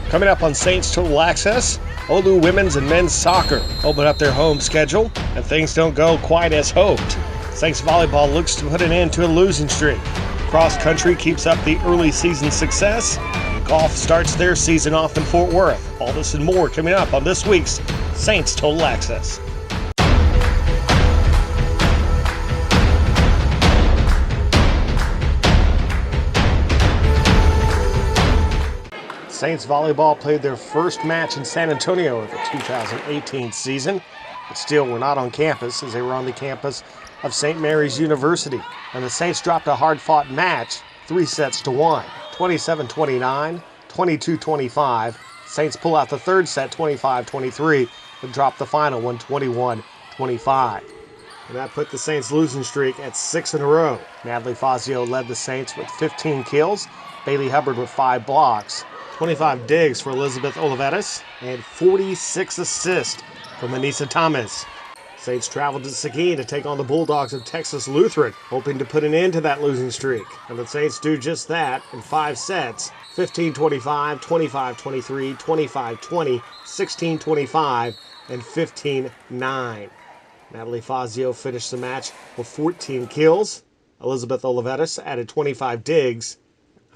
Coming up on Saints Total Access, OLLU women's and men's soccer open up their home schedule, and things don't go quite as hoped. Saints volleyball looks to put an end to a losing streak. Cross country keeps up the early season success, and golf starts their season off in Fort Worth. All this and more coming up on this week's Saints Total Access. Saints volleyball played their first match in San Antonio of the 2018 season, but still were not on campus as they were on the campus of St. Mary's University. And the Saints dropped a hard-fought match 3-1, 27-29, 22-25. Saints pull out the third set 25-23, but drop the final one 21-25. And that put the Saints' losing streak at 6 in a row. Natalie Fazio led the Saints with 15 kills, Bailey Hubbard with 5 blocks, 25 digs for Elizabeth Oliveras, and 46 assists from Anissa Thomas. Saints traveled to Seguin to take on the Bulldogs of Texas Lutheran, hoping to put an end to that losing streak. And the Saints do just that in 5 sets, 15-25, 25-23, 25-20, 16-25, and 15-9. Natalie Fazio finished the match with 14 kills. Elizabeth Oliveras added 25 digs.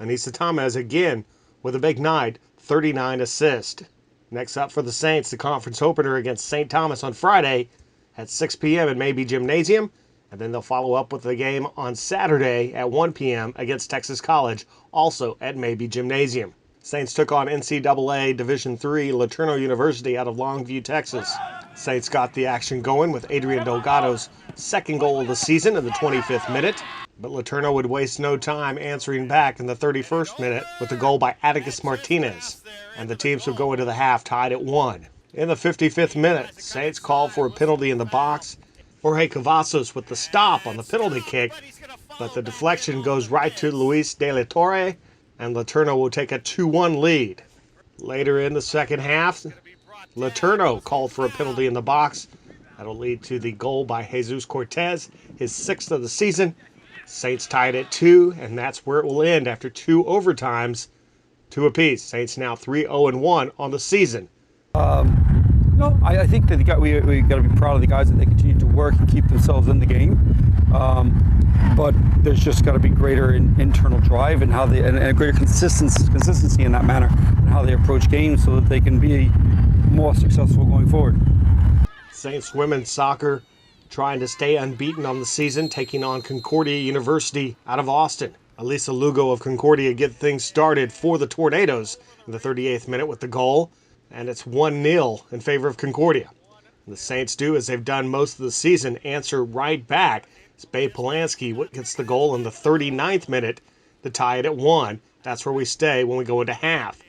Anissa Thomas again with a big night, 39 assists. Next up for the Saints, the conference opener against St. Thomas on Friday at 6 p.m. at Mabee Gymnasium, and then they'll follow up with the game on Saturday at 1 p.m. against Texas College, also at Mabee Gymnasium. Saints took on NCAA Division III LeTourneau University out of Longview, Texas. Saints got the action going with Adrian Delgado's second goal of the season in the 25th minute, but LeTourneau would waste no time answering back in the 31st minute with a goal by Atticus Martinez, and the teams would go into the half tied at 1. In the 55th minute, Saints called for a penalty in the box. Jorge Cavazos with the stop on the penalty kick, but the deflection goes right to Luis De La Torre, and LeTourneau will take a 2-1 lead. Later in the second half, LeTourneau called for a penalty in the box. That'll lead to the goal by Jesus Cortez, his 6th of the season. Saints tied at 2, and that's where it will end after 2 overtimes, 2 apiece. Saints now 3-0-1 on the season. No, I think that we got to be proud of the guys that they continue to work and keep themselves in the game. But there's just got to be greater internal drive and how and a greater consistency in that manner and how they approach games so that they can be more successful going forward. Saints women's soccer trying to stay unbeaten on the season, taking on Concordia University out of Austin. Elisa Lugo of Concordia get things started for the Tornadoes in the 38th minute with the goal, and it's 1-0 in favor of Concordia. And the Saints do, as they've done most of the season, answer right back. It's Babe Polanski gets the goal in the 39th minute to tie it at 1. That's where we stay when we go into half.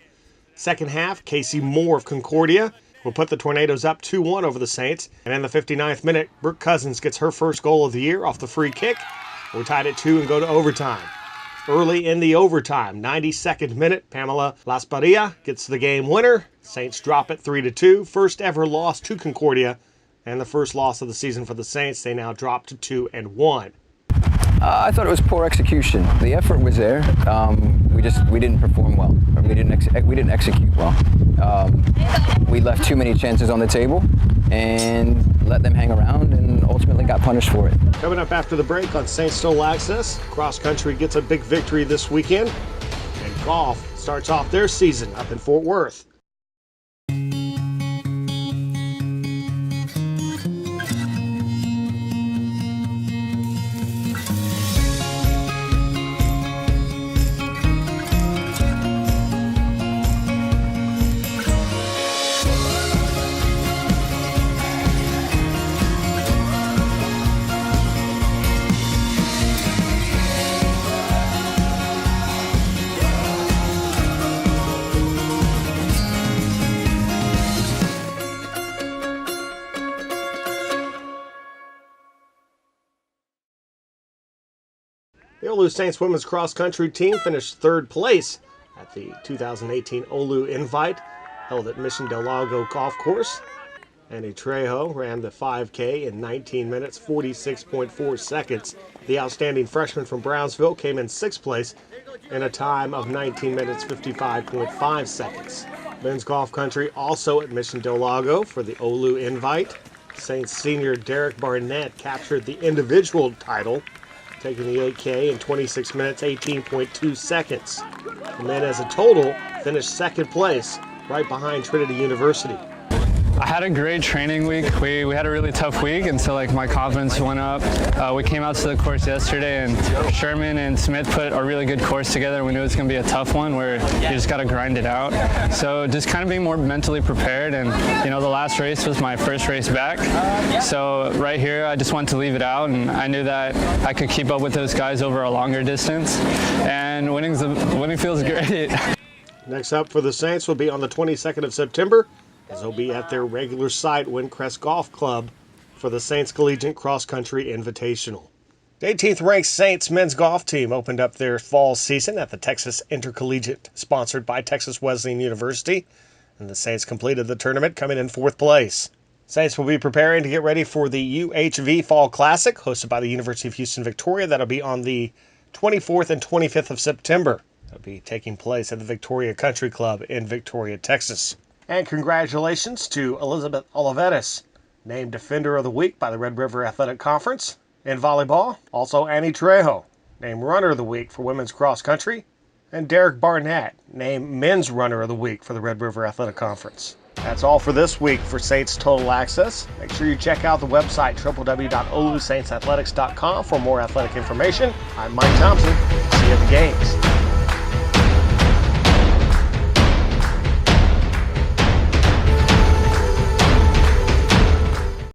Second half, Casey Moore of Concordia will put the Tornadoes up 2-1 over the Saints. And in the 59th minute, Brooke Cousins gets her first goal of the year off the free kick. We're tied at 2 and go to overtime. Early in the overtime, 92nd minute, Pamela Lasparia gets the game winner. Saints drop it 3-2. First ever loss to Concordia, and the first loss of the season for the Saints. They now drop to 2-1. I thought it was poor execution. The effort was there. We didn't perform well. We didn't execute well. We left too many chances on the table and let them hang around and ultimately got punished for it. Coming up after the break on Saints Total Access, cross country gets a big victory this weekend, and golf starts off their season up in Fort Worth. The OLLU Saints women's cross-country team finished 3rd place at the 2018 OLLU Invite held at Mission Del Lago Golf Course. Annie Trejo ran the 5K in 19 minutes, 46.4 seconds. The outstanding freshman from Brownsville came in 6th place in a time of 19 minutes, 55.5 seconds. Men's golf country also at Mission Del Lago for the OLLU invite. Saints senior Derek Barnett captured the individual title, taking the 8K in 26 minutes, 18.2 seconds. The men as a total finished second place, right behind Trinity University. I had a great training week. We had a really tough week, and so my confidence went up. We came out to the course yesterday, and Sherman and Smith put a really good course together. We knew it was going to be a tough one where you just got to grind it out. So just kind of being more mentally prepared, and the last race was my first race back. So right here, I just wanted to leave it out, and I knew that I could keep up with those guys over a longer distance, and winning feels great. Next up for the Saints will be on the 22nd of September, as they'll be at their regular site, Windcrest Golf Club, for the Saints Collegiate Cross Country Invitational. The 18th ranked Saints men's golf team opened up their fall season at the Texas Intercollegiate, sponsored by Texas Wesleyan University, and the Saints completed the tournament coming in 4th place. Saints will be preparing to get ready for the UHV Fall Classic, hosted by the University of Houston Victoria. That'll be on the 24th and 25th of September. That'll be taking place at the Victoria Country Club in Victoria, Texas. And congratulations to Elizabeth Oliveras, named Defender of the Week by the Red River Athletic Conference. In volleyball, also Annie Trejo, named Runner of the Week for Women's Cross Country. And Derek Barnett, named Men's Runner of the Week for the Red River Athletic Conference. That's all for this week for Saints Total Access. Make sure you check out the website www.ollusaintsathletics.com for more athletic information. I'm Mike Thompson. See you at the games.